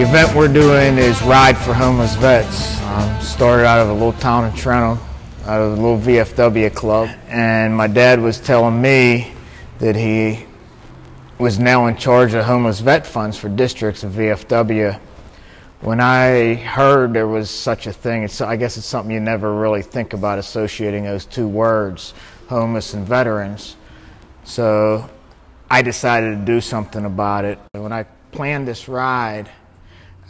event we're doing is Ride for Homeless Vets. Started out of a little town in Trenton, out of a little VFW club, and my dad was telling me that he was now in charge of homeless vet funds for districts of VFW. When I heard there was such a thing, I guess it's something you never really think about, associating those two words, homeless and veterans. So I decided to do something about it. When I planned this ride,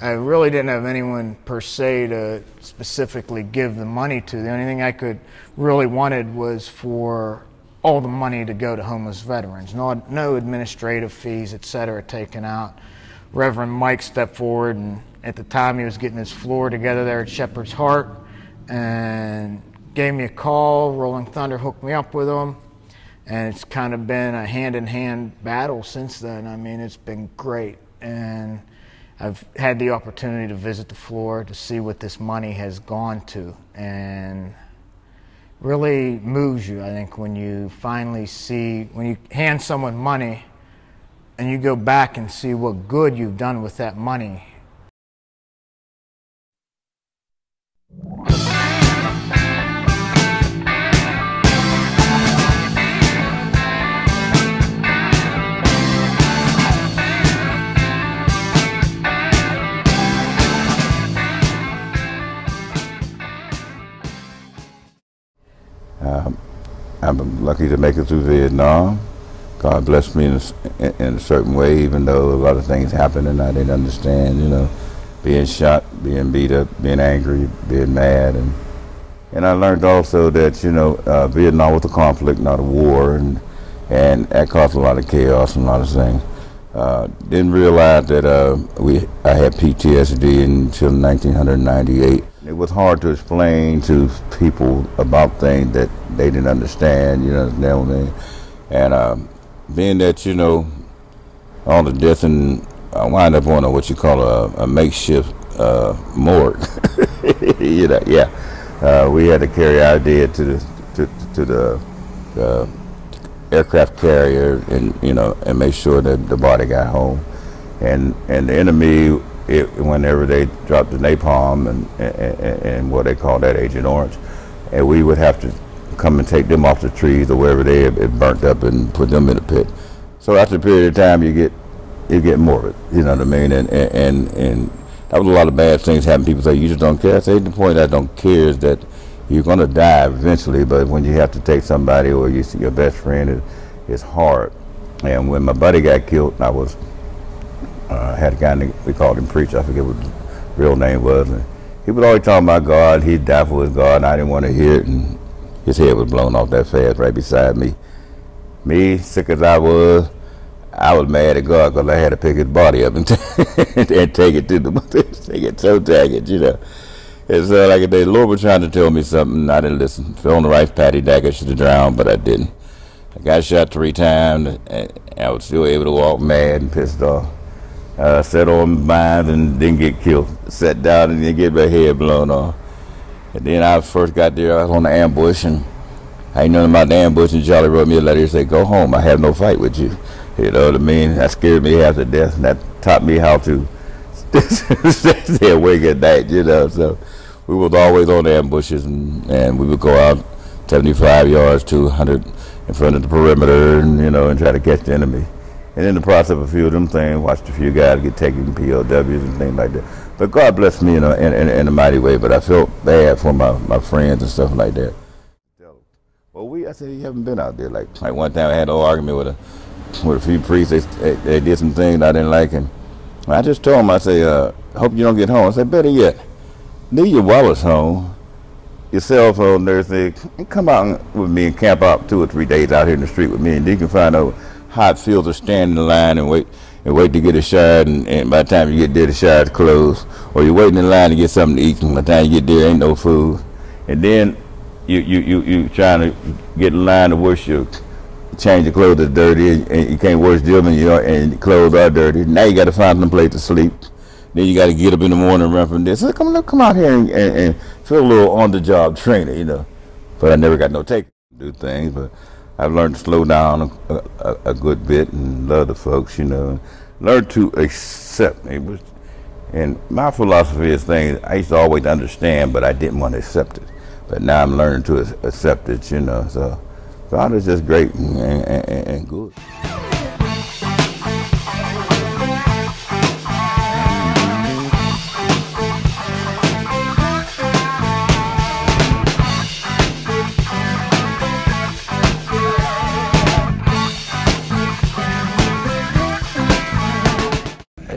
I really didn't have anyone per se to specifically give the money to. The only thing I could really wanted was for all the money to go to homeless veterans. No administrative fees, etc. taken out. Reverend Mike stepped forward, and at the time he was getting his floor together there at Shepherd's Heart, and gave me a call. Rolling Thunder hooked me up with him, and it's kind of been a hand-in-hand battle since then. I mean, it's been great, and I've had the opportunity to visit the floor to see what this money has gone to, and really moves you, I think, when you finally see, when you hand someone money and you go back and see what good you've done with that money. I'm lucky to make it through Vietnam. God blessed me in a certain way, even though a lot of things happened and I didn't understand, you know, being shot, being beat up, being angry, being mad. And I learned also that, you know, Vietnam was a conflict, not a war, and that caused a lot of chaos and a lot of things. Didn't realize that I had PTSD until 1998. It was hard to explain to people about things that they didn't understand, you know what I mean? And being that, you know, all the death, and I wind up on what you call a makeshift morgue. You know, yeah. We had to carry our dead to the aircraft carrier, and you know, and make sure that the body got home. And the enemy, whenever they dropped the napalm and what they call that, Agent Orange, and we would have to come and take them off the trees or wherever they had burnt up and put them in a pit. So after a period of time, you get morbid, you know what I mean? And that was a lot of bad things happen. People say, you just don't care. I say, the point I don't care is that you're going to die eventually, but when you have to take somebody or you see your best friend, it's hard. And when my buddy got killed, I was had a guy we called him Preacher. I forget what his real name was. And he was always talking about God. He'd die for his God, and I didn't want to hear it. And his head was blown off that fast right beside me. Me, sick as I was mad at God because I had to pick his body up and take it to the take it toe tag it, you know. It's like the Lord was trying to tell me something, I didn't listen. Fell on the right patty deck, I should have drowned, but I didn't. I got shot 3 times, and I was still able to walk mad and pissed off. Sat on mine and didn't get killed. Sat down and didn't get my head blown off. And then I first got there, I was on the ambush, and I ain't nothing about the ambush, and Charlie wrote me a letter and said, go home, I have no fight with you. You know what I mean? That scared me half to death, and that taught me how to stay awake at night, you know. So we was always on the ambushes, and we would go out 75 yards to 100 in front of the perimeter, and you know, and try to catch the enemy. And in the process of a few of them things, watched a few guys get taken POWs and things like that. But God blessed me in a mighty way. But I felt bad for my friends and stuff like that. Well, I said, you haven't been out there. Like one time I had an argument with a few priests. They did some things I didn't like, and I just told them, I say, hope you don't get home. I said, better yet, leave your wallets home, your cell phone and everything, and come out with me and camp out 2 or 3 days out here in the street with me, and you can find out how it feels to stand in the line and wait to get a shower, and by the time you get there, the shower's closed, or you're waiting in line to get something to eat, and by the time you get there, ain't no food, and then you trying to get in line to wash your change your clothes is dirty, and you can't wash them, and your clothes are dirty. Now you got to find some place to sleep. Then you got to get up in the morning and run from this. So come out here and feel a little on-the-job trainer, you know. But I never got no take to do things. But I've learned to slow down a good bit and love the folks, you know. Learn to accept. And my philosophy is things I used to always understand, but I didn't want to accept it. But now I'm learning to accept it, you know. So God is just great and good.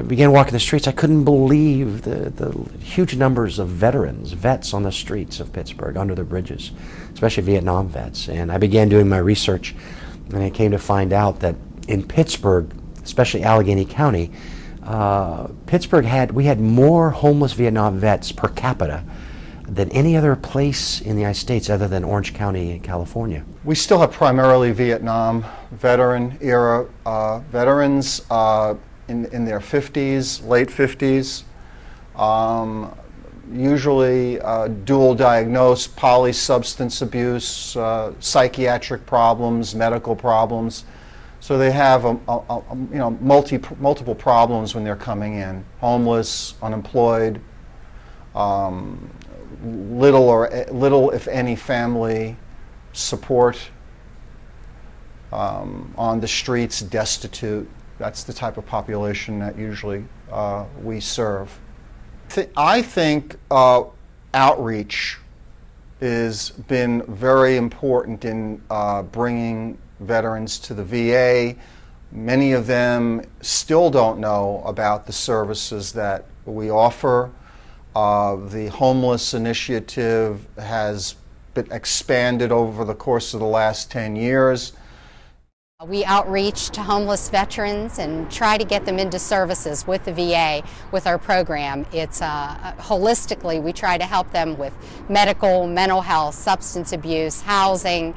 Began walking the streets, I couldn't believe the huge numbers of vets on the streets of Pittsburgh, under the bridges, especially Vietnam vets. And I began doing my research, and I came to find out that in Pittsburgh, especially Allegheny County, we had more homeless Vietnam vets per capita than any other place in the United States other than Orange County in California. We still have primarily Vietnam veteran era veterans in their 50s, late 50s, usually dual diagnosed, polysubstance abuse, psychiatric problems, medical problems. So they have multiple problems when they're coming in: homeless, unemployed, little if any family support, on the streets, destitute. That's the type of population that usually we serve. I think outreach has been very important in bringing veterans to the VA. Many of them still don't know about the services that we offer. The homeless initiative has been expanded over the course of the last 10 years. We outreach to homeless veterans and try to get them into services with the VA with our program. It's holistically, we try to help them with medical, mental health, substance abuse, housing,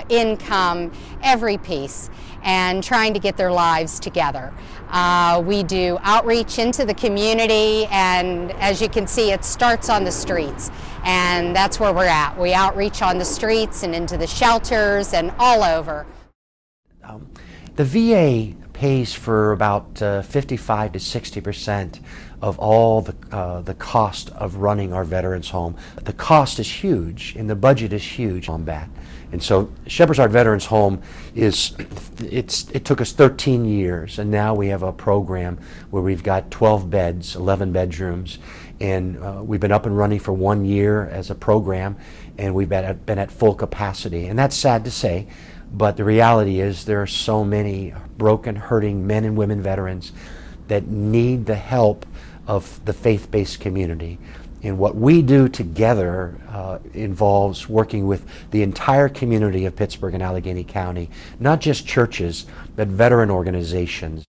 income, every piece, and trying to get their lives together. We do outreach into the community, and as you can see, it starts on the streets, and that's where we're at. We outreach on the streets and into the shelters and all over. The VA pays for about 55 to 60% of all the cost of running our veterans home. The cost is huge, and the budget is huge on that. And so Shepherd's Heart Veterans Home it took us 13 years, and now we have a program where we've got 12 beds, 11 bedrooms, and we've been up and running for 1 year as a program, and we've been at full capacity. And that's sad to say, but the reality is there are so many broken, hurting men and women veterans that need the help of the faith-based community. And what we do together involves working with the entire community of Pittsburgh and Allegheny County, not just churches, but veteran organizations.